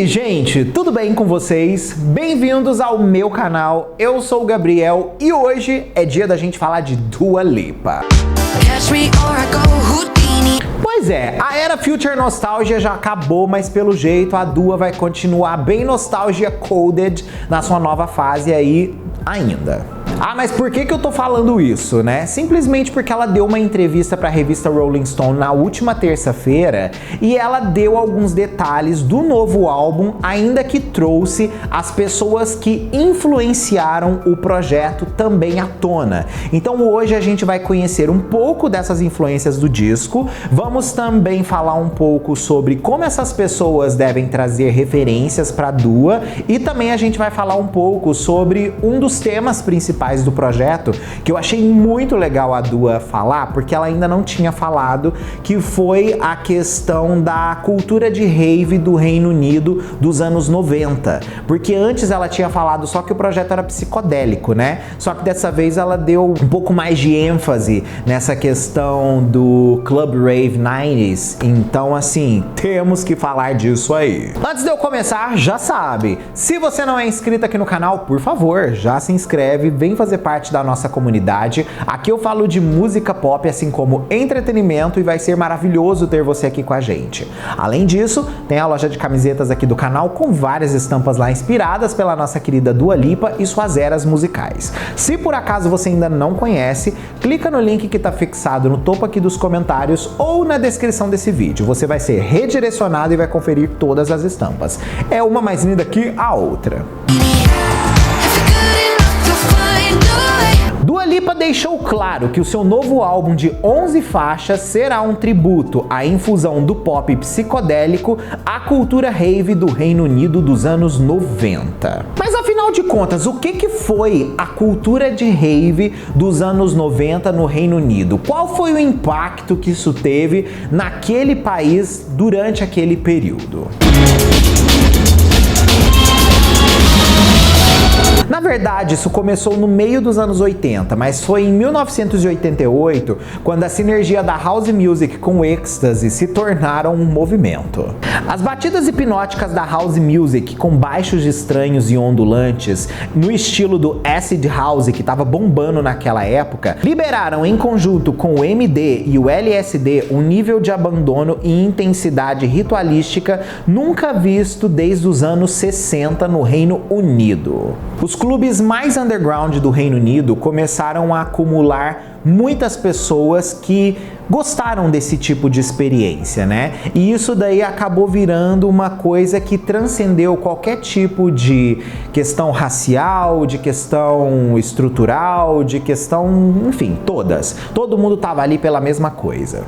aí, gente, tudo bem com vocês? Bem-vindos ao meu canal, eu sou o Gabriel e hoje é dia da gente falar de Dua Lipa. Pois é, a era Future Nostalgia já acabou, mas pelo jeito a Dua vai continuar bem Nostalgia Coded na sua nova fase aí ainda. Ah, mas por que eu tô falando isso, né? Simplesmente porque ela deu uma entrevista para a revista Rolling Stone na última terça-feira e ela deu alguns detalhes do novo álbum, ainda que trouxe as pessoas que influenciaram o projeto também à tona. Então hoje a gente vai conhecer um pouco dessas influências do disco, vamos também falar um pouco sobre como essas pessoas devem trazer referências para Dua e também a gente vai falar um pouco sobre um dos temas principais do projeto, que eu achei muito legal a Dua falar, porque ela ainda não tinha falado, que foi a questão da cultura de rave do Reino Unido dos anos 90. Porque antes ela tinha falado só que o projeto era psicodélico, né? Só que dessa vez ela deu um pouco mais de ênfase nessa questão do Club Rave 90s. Então, assim, temos que falar disso aí. Antes de eu começar, já sabe, se você não é inscrito aqui no canal, por favor, já se inscreve, vem fazer parte da nossa comunidade. Aqui eu falo de música pop, assim como entretenimento, e vai ser maravilhoso ter você aqui com a gente. Além disso, tem a loja de camisetas aqui do canal com várias estampas lá inspiradas pela nossa querida Dua Lipa e suas eras musicais. Se por acaso você ainda não conhece, clica no link que está fixado no topo aqui dos comentários ou na descrição desse vídeo. Você vai ser redirecionado e vai conferir todas as estampas. É uma mais linda que a outra. Dua Lipa deixou claro que o seu novo álbum de 11 faixas será um tributo à infusão do pop psicodélico à cultura rave do Reino Unido dos anos 90. Mas afinal de contas, o que foi a cultura de rave dos anos 90 no Reino Unido? Qual foi o impacto que isso teve naquele país durante aquele período? Na verdade, isso começou no meio dos anos 80, mas foi em 1988 quando a sinergia da House Music com o Ecstasy se tornaram um movimento. As batidas hipnóticas da House Music, com baixos estranhos e ondulantes, no estilo do Acid House que estava bombando naquela época, liberaram em conjunto com o MD e o LSD um nível de abandono e intensidade ritualística nunca visto desde os anos 60 no Reino Unido. Os clubes mais underground do Reino Unido começaram a acumular muitas pessoas que gostaram desse tipo de experiência, né? E isso daí acabou virando uma coisa que transcendeu qualquer tipo de questão racial, de questão estrutural, de questão, enfim, todas. Todo mundo tava ali pela mesma coisa.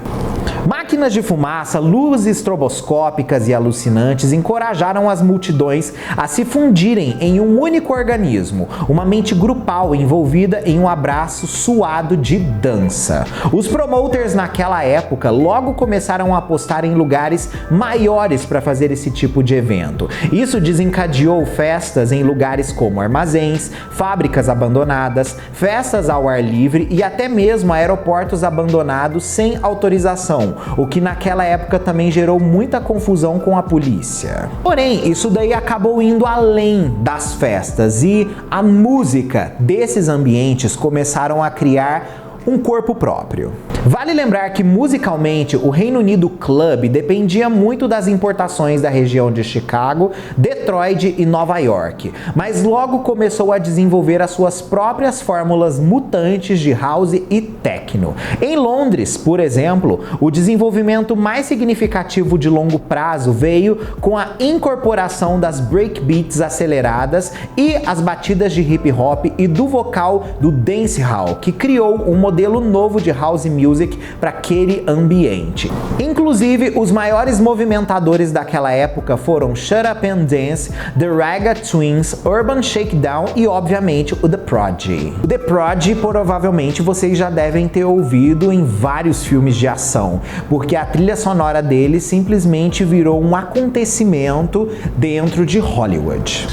Máquinas de fumaça, luzes estroboscópicas e alucinantes encorajaram as multidões a se fundirem em um único organismo, uma mente grupal envolvida em um abraço suado de dança. Os promoters naquela época logo começaram a apostar em lugares maiores para fazer esse tipo de evento. Isso desencadeou festas em lugares como armazéns, fábricas abandonadas, festas ao ar livre e até mesmo aeroportos abandonados sem autorização, o que naquela época também gerou muita confusão com a polícia. Porém, isso daí acabou indo além das festas e a música desses ambientes começaram a criar um corpo próprio. Vale lembrar que musicalmente o Reino Unido Club dependia muito das importações da região de Chicago, Detroit e Nova York, mas logo começou a desenvolver as suas próprias fórmulas mutantes de house e techno. Em Londres, por exemplo, o desenvolvimento mais significativo de longo prazo veio com a incorporação das breakbeats aceleradas e as batidas de hip hop e do vocal do dancehall, que criou um modelo novo de house music para aquele ambiente. Inclusive, os maiores movimentadores daquela época foram Shut Up and Dance, The Ragga Twins, Urban Shakedown e, obviamente, o The Prodigy. O The Prodigy, provavelmente, vocês já devem ter ouvido em vários filmes de ação, porque a trilha sonora dele simplesmente virou um acontecimento dentro de Hollywood.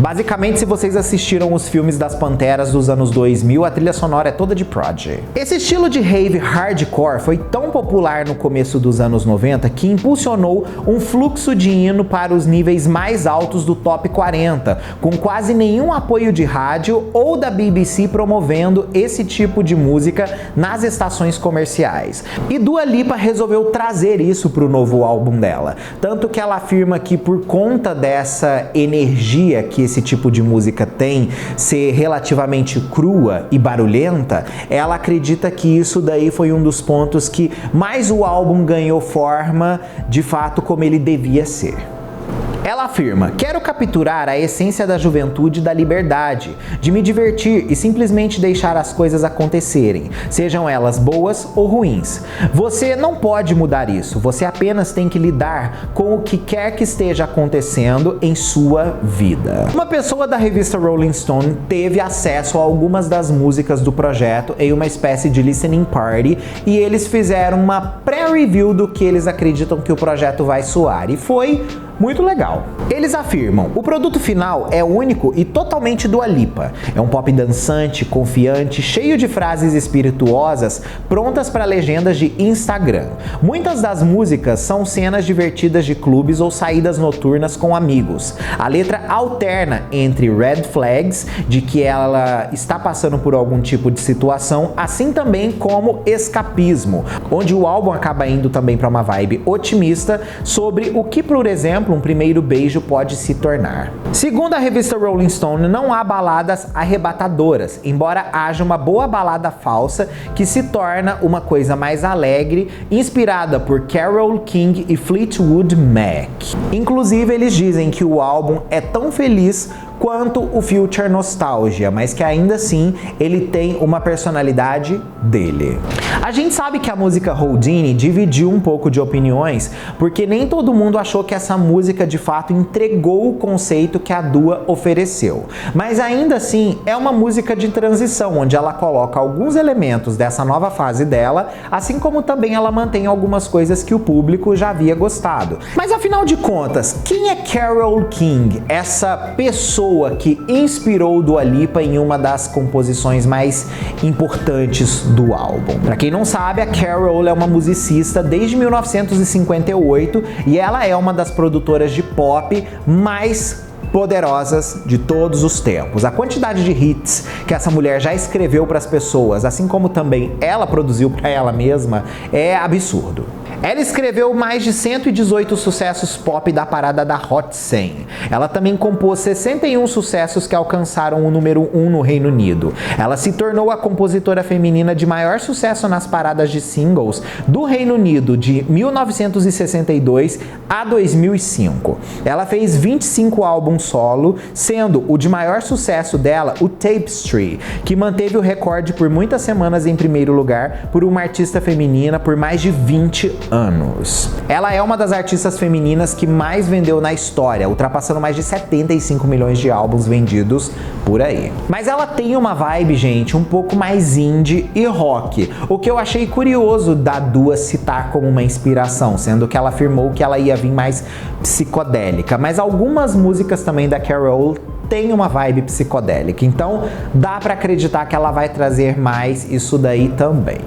Basicamente, se vocês assistiram os filmes das Panteras dos anos 2000, a trilha sonora é toda de Prodigy. Esse estilo de rave hardcore foi tão popular no começo dos anos 90 que impulsionou um fluxo de hino para os níveis mais altos do Top 40, com quase nenhum apoio de rádio ou da BBC promovendo esse tipo de música nas estações comerciais. E Dua Lipa resolveu trazer isso para o novo álbum dela, tanto que ela afirma que por conta dessa energia que esse tipo de música tem, ser relativamente crua e barulhenta, ela acredita que isso daí foi um dos pontos que mais o álbum ganhou forma de fato como ele devia ser. Ela afirma: quero capturar a essência da juventude e da liberdade, de me divertir e simplesmente deixar as coisas acontecerem, sejam elas boas ou ruins. Você não pode mudar isso, você apenas tem que lidar com o que quer que esteja acontecendo em sua vida. Uma pessoa da revista Rolling Stone teve acesso a algumas das músicas do projeto em uma espécie de listening party e eles fizeram uma pré-review do que eles acreditam que o projeto vai soar, e foi muito legal. Eles afirmam: o produto final é único e totalmente Dua Lipa. É um pop dançante, confiante, cheio de frases espirituosas, prontas para legendas de Instagram. Muitas das músicas são cenas divertidas de clubes ou saídas noturnas com amigos. A letra alterna entre red flags, de que ela está passando por algum tipo de situação, assim também como escapismo, onde o álbum acaba indo também para uma vibe otimista sobre o que, por exemplo, um primeiro beijo pode se tornar. Segundo a revista Rolling Stone, não há baladas arrebatadoras, embora haja uma boa balada falsa que se torna uma coisa mais alegre, inspirada por Carole King e Fleetwood Mac. Inclusive, eles dizem que o álbum é tão feliz quanto o Future Nostalgia, mas que ainda assim ele tem uma personalidade dele. A gente sabe que a música Houdini dividiu um pouco de opiniões, porque nem todo mundo achou que essa música de fato entregou o conceito que a Dua ofereceu. Mas ainda assim é uma música de transição, onde ela coloca alguns elementos dessa nova fase dela, assim como também ela mantém algumas coisas que o público já havia gostado. Mas afinal de contas, quem é Carole King? Essa pessoa que inspirou Dua Lipa em uma das composições mais importantes do álbum. Para quem não sabe, a Carole é uma musicista desde 1958 e ela é uma das produtoras de pop mais poderosas de todos os tempos. A quantidade de hits que essa mulher já escreveu para as pessoas, assim como também ela produziu para ela mesma, é absurdo. Ela escreveu mais de 118 sucessos pop da parada da Hot 100. Ela também compôs 61 sucessos que alcançaram o número 1 no Reino Unido. Ela se tornou a compositora feminina de maior sucesso nas paradas de singles do Reino Unido de 1962 a 2005. Ela fez 25 álbuns solo, sendo o de maior sucesso dela o Tapestry, que manteve o recorde por muitas semanas em primeiro lugar por uma artista feminina por mais de 20 anos. Ela é uma das artistas femininas que mais vendeu na história, ultrapassando mais de 75 milhões de álbuns vendidos por aí. Mas ela tem uma vibe, gente, um pouco mais indie e rock, o que eu achei curioso da Dua citar como uma inspiração, sendo que ela afirmou que ela ia vir mais psicodélica, mas algumas músicas também da Carole tem uma vibe psicodélica, então dá pra acreditar que ela vai trazer mais isso daí também.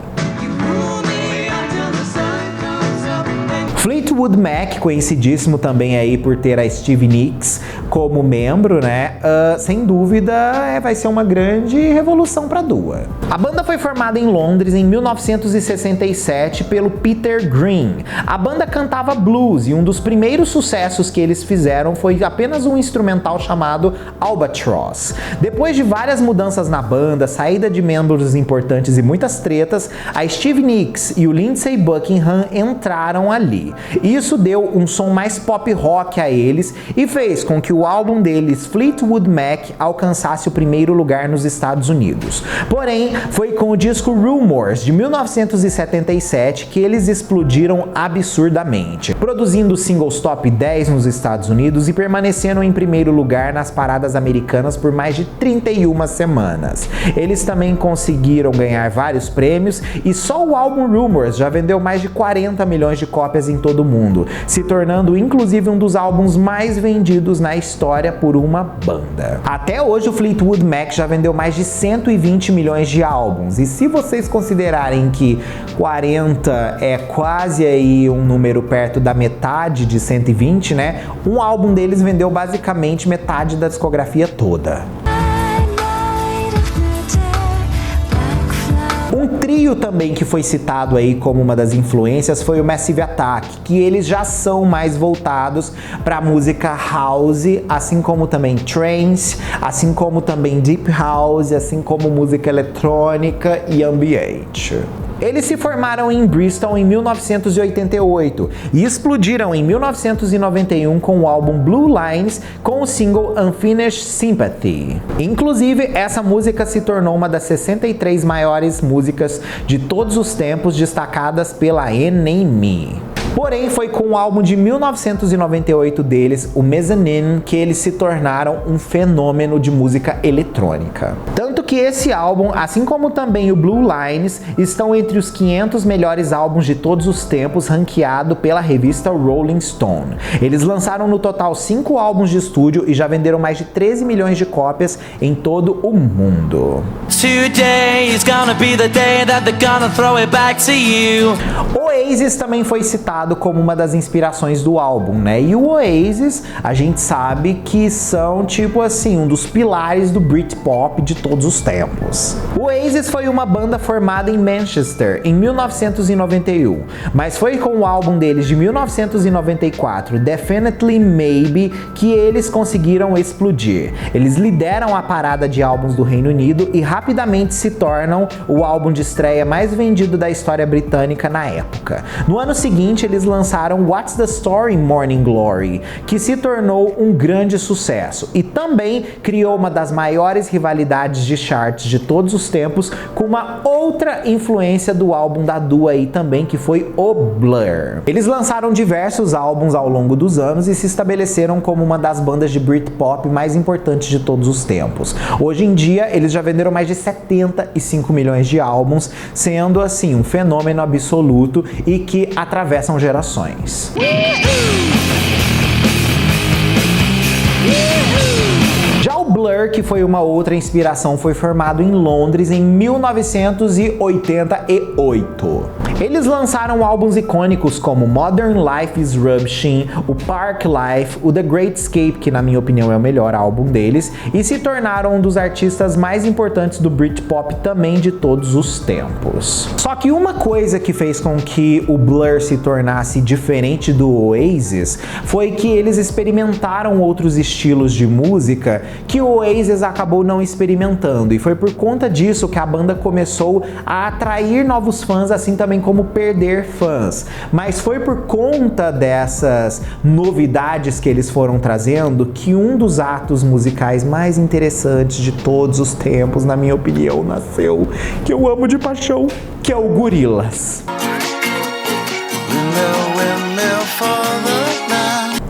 Fleetwood Mac, conhecidíssimo também aí por ter a Stevie Nicks como membro, né? Sem dúvida vai ser uma grande revolução para Dua. A banda foi formada em Londres em 1967 pelo Peter Green. A banda cantava blues e um dos primeiros sucessos que eles fizeram foi apenas um instrumental chamado Albatross. Depois de várias mudanças na banda, saída de membros importantes e muitas tretas, a Stevie Nicks e o Lindsey Buckingham entraram ali. Isso deu um som mais pop rock a eles e fez com que o álbum deles, Fleetwood Mac, alcançasse o primeiro lugar nos Estados Unidos. Porém, foi com o disco Rumours, de 1977, que eles explodiram absurdamente, produzindo singles top 10 nos Estados Unidos e permanecendo em primeiro lugar nas paradas americanas por mais de 31 semanas. Eles também conseguiram ganhar vários prêmios e só o álbum Rumours já vendeu mais de 40 milhões de cópias em todo o mundo, se tornando inclusive um dos álbuns mais vendidos na história história por uma banda. Até hoje o Fleetwood Mac já vendeu mais de 120 milhões de álbuns, e se vocês considerarem que 40 é quase aí um número perto da metade de 120, né? Um álbum deles vendeu basicamente metade da discografia toda. Um trio também que foi citado aí como uma das influências foi o Massive Attack, que eles já são mais voltados para música house, assim como também trance, assim como também deep house, assim como música eletrônica e ambiente. Eles se formaram em Bristol em 1988 e explodiram em 1991 com o álbum Blue Lines com o single Unfinished Sympathy. Inclusive, essa música se tornou uma das 63 maiores músicas de todos os tempos, destacadas pela NME. Porém, foi com o álbum de 1998 deles, o Mezzanine, que eles se tornaram um fenômeno de música eletrônica. Tanto que esse álbum, assim como também o Blue Lines, estão entre os 500 melhores álbuns de todos os tempos, ranqueado pela revista Rolling Stone. Eles lançaram no total 5 álbuns de estúdio e já venderam mais de 13 milhões de cópias em todo o mundo. Oasis também foi citado como uma das inspirações do álbum, né? E o Oasis, a gente sabe que são tipo assim, um dos pilares do Britpop de todos os tempos. O Oasis foi uma banda formada em Manchester em 1991, mas foi com o álbum deles de 1994, Definitely Maybe, que eles conseguiram explodir. Eles lideram a parada de álbuns do Reino Unido e rapidamente se tornam o álbum de estreia mais vendido da história britânica na época. No ano seguinte, eles lançaram What's the Story Morning Glory, que se tornou um grande sucesso e também criou uma das maiores rivalidades de charts de todos os tempos, com uma outra influência do álbum da Dua aí também, que foi o Blur. Eles lançaram diversos álbuns ao longo dos anos e se estabeleceram como uma das bandas de Britpop mais importantes de todos os tempos. Hoje em dia, eles já venderam mais de 75 milhões de álbuns, sendo assim um fenômeno absoluto e que atravessam gerações. Já o Blur, que foi uma outra inspiração, foi formado em Londres em 1988. Eles lançaram álbuns icônicos como Modern Life is Rubbishing, o Park Life, o The Great Escape, que na minha opinião é o melhor álbum deles, e se tornaram um dos artistas mais importantes do Britpop também de todos os tempos. Só que uma coisa que fez com que o Blur se tornasse diferente do Oasis foi que eles experimentaram outros estilos de música que o Oasis acabou não experimentando, e foi por conta disso que a banda começou a atrair novos fãs, assim também como perder fãs. Mas foi por conta dessas novidades que eles foram trazendo que um dos atos musicais mais interessantes de todos os tempos, na minha opinião, nasceu, que eu amo de paixão, que é o Gorillaz.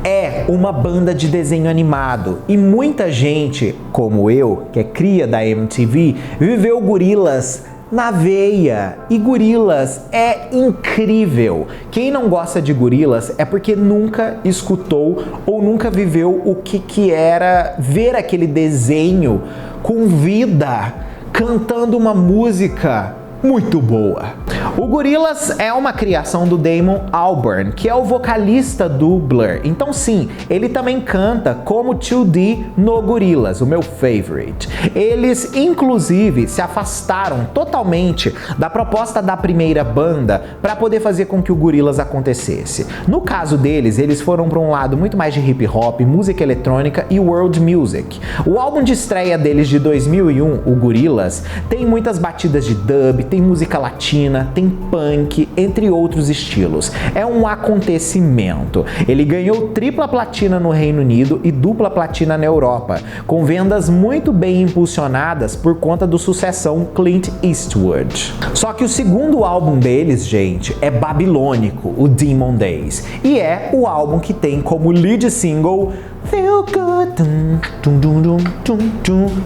É uma banda de desenho animado e muita gente, como eu, que é cria da MTV, viveu Gorillaz na veia. E Gorillaz é incrível. Quem não gosta de Gorillaz é porque nunca escutou ou nunca viveu o que era ver aquele desenho com vida, cantando uma música muito boa. O Gorillaz é uma criação do Damon Albarn, que é o vocalista do Blur. Então sim, ele também canta como 2D no Gorillaz, o meu favorite. Eles, inclusive, se afastaram totalmente da proposta da primeira banda para poder fazer com que o Gorillaz acontecesse. No caso deles, eles foram para um lado muito mais de hip hop, música eletrônica e world music. O álbum de estreia deles de 2001, o Gorillaz, tem muitas batidas de dub, tem música latina, tem punk, entre outros estilos. É um acontecimento. Ele ganhou tripla platina no Reino Unido e dupla platina na Europa, com vendas muito bem impulsionadas por conta do sucessão Clint Eastwood. Só que o segundo álbum deles, gente, é babilônico, o Demon Days, e é o álbum que tem como lead single Feel Good,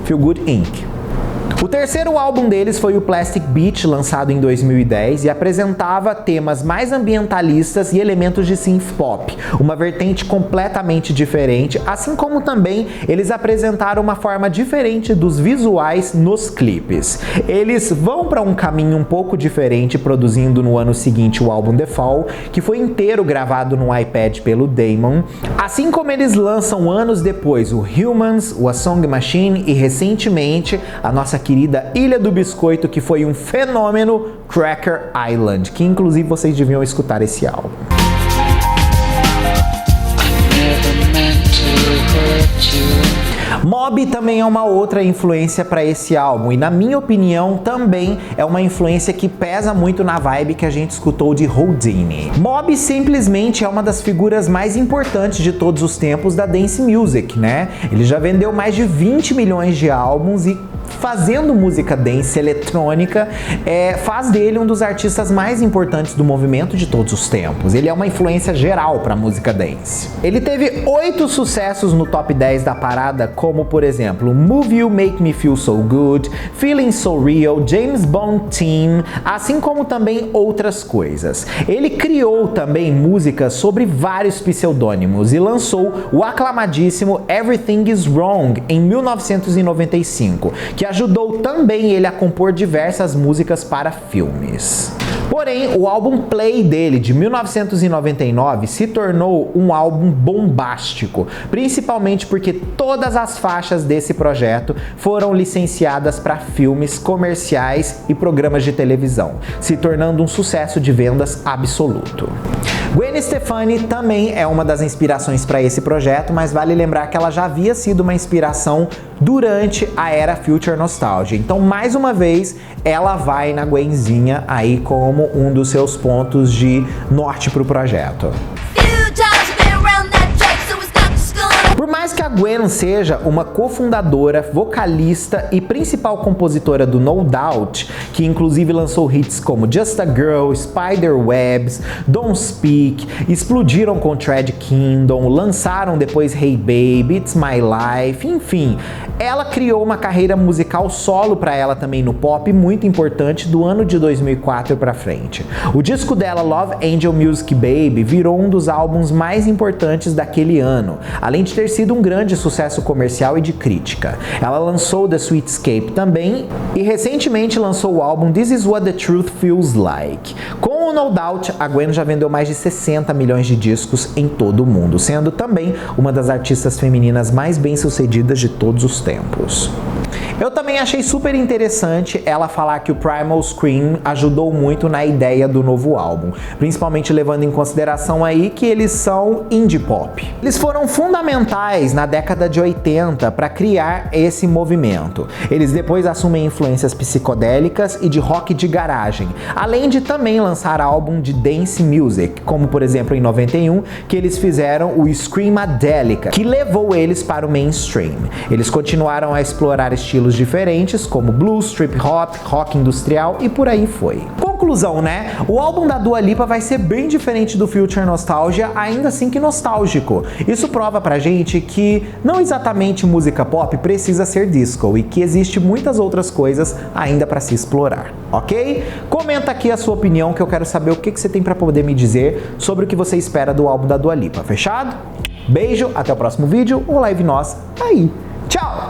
Feel Good Inc. O terceiro álbum deles foi o Plastic Beach, lançado em 2010, e apresentava temas mais ambientalistas e elementos de synth pop, uma vertente completamente diferente, assim como também eles apresentaram uma forma diferente dos visuais nos clipes. Eles vão para um caminho um pouco diferente, produzindo no ano seguinte o álbum The Fall, que foi inteiro gravado no iPad pelo Damon, assim como eles lançam anos depois o Humans, o A Song Machine e recentemente a nossa querida Ilha do Biscoito, que foi um fenômeno, Cracker Island, que inclusive vocês deviam escutar esse álbum. Mob também é uma outra influência para esse álbum e, na minha opinião, também é uma influência que pesa muito na vibe que a gente escutou de Houdini. Mob simplesmente é uma das figuras mais importantes de todos os tempos da dance music, né? Ele já vendeu mais de 20 milhões de álbuns e fazendo música dance eletrônica, faz dele um dos artistas mais importantes do movimento de todos os tempos. Ele é uma influência geral para a música dance. Ele teve 8 sucessos no top 10 da parada, como por exemplo Move You Make Me Feel So Good, Feeling So Real, James Bond Team, assim como também outras coisas. Ele criou também músicas sobre vários pseudônimos e lançou o aclamadíssimo Everything Is Wrong em 1995, que ajudou também ele a compor diversas músicas para filmes. Porém, o álbum Play dele, de 1999, se tornou um álbum bombástico, principalmente porque todas as faixas desse projeto foram licenciadas para filmes, comerciais e programas de televisão, se tornando um sucesso de vendas absoluto. Gwen Stefani também é uma das inspirações para esse projeto, mas vale lembrar que ela já havia sido uma inspiração durante a era Future Nostalgia. Então, mais uma vez, ela vai na Gwenzinha aí como um dos seus pontos de norte para o projeto. Por mais que a Gwen seja uma cofundadora, vocalista e principal compositora do No Doubt, que inclusive lançou hits como Just a Girl, Spiderwebs, Don't Speak, explodiram com Thread Kingdom, lançaram depois Hey Baby, It's My Life, enfim, ela criou uma carreira musical solo para ela também no pop muito importante do ano de 2004 para frente. O disco dela, Love Angel Music Baby, virou um dos álbuns mais importantes daquele ano, além de ter sido um grande sucesso comercial e de crítica. Ela lançou The Sweet Escape também e recentemente lançou o álbum This Is What the Truth Feels Like. Com o No Doubt, a Gwen já vendeu mais de 60 milhões de discos em todo o mundo, sendo também uma das artistas femininas mais bem-sucedidas de todos os tempos. Eu também achei super interessante ela falar que o Primal Scream ajudou muito na ideia do novo álbum, principalmente levando em consideração aí que eles são indie pop. Eles foram fundamentais na década de 80 para criar esse movimento. Eles depois assumem influências psicodélicas e de rock de garagem, além de também lançar álbum de dance music, como por exemplo em 91, que eles fizeram o Screamadelica, que levou eles para o mainstream. Eles continuaram a explorar estilos diferentes, como blues, trip hop, rock industrial e por aí foi. Conclusão, né? O álbum da Dua Lipa vai ser bem diferente do Future Nostalgia, ainda assim que nostálgico. Isso prova pra gente que não exatamente música pop precisa ser disco e que existe muitas outras coisas ainda para se explorar, ok? Comenta aqui a sua opinião que eu quero saber o que você tem para poder me dizer sobre o que você espera do álbum da Dua Lipa, fechado? Beijo, até o próximo vídeo, ou live nós aí.